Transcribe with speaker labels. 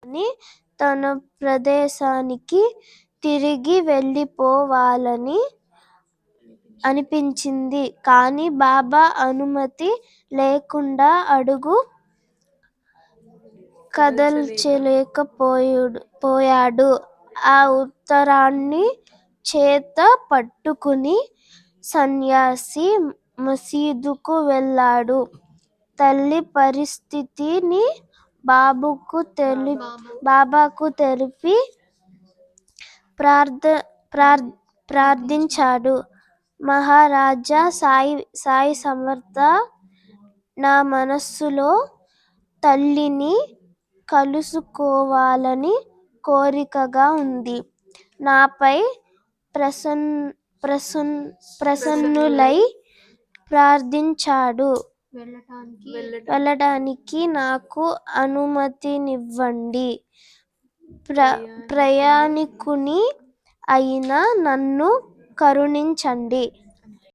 Speaker 1: అని తన ప్రదేశానికి తిరిగి వెళ్ళిపోవాలని అనిపించింది. కానీ బాబా అనుమతి లేకుండా అడుగు కదల్చలేకపోయాడు. ఆ ఉత్తరాన్ని చేత పట్టుకుని సన్యాసి మసీదుకు వెళ్ళాడు. తల్లి పరిస్థితిని బాబాకు తెలిపి ప్రార్థించాడు. మహారాజా సాయి సమర్థ, నా మనస్సులో తల్లిని కలుసుకోవాలని కోరికగా ఉంది. నాపై ప్రసన్నులై ప్రార్థించాడు. వెళ్ళటానికి నాకు అనుమతినివ్వండి. ప్రయాణికుని అయిన నన్ను కరుణించండి.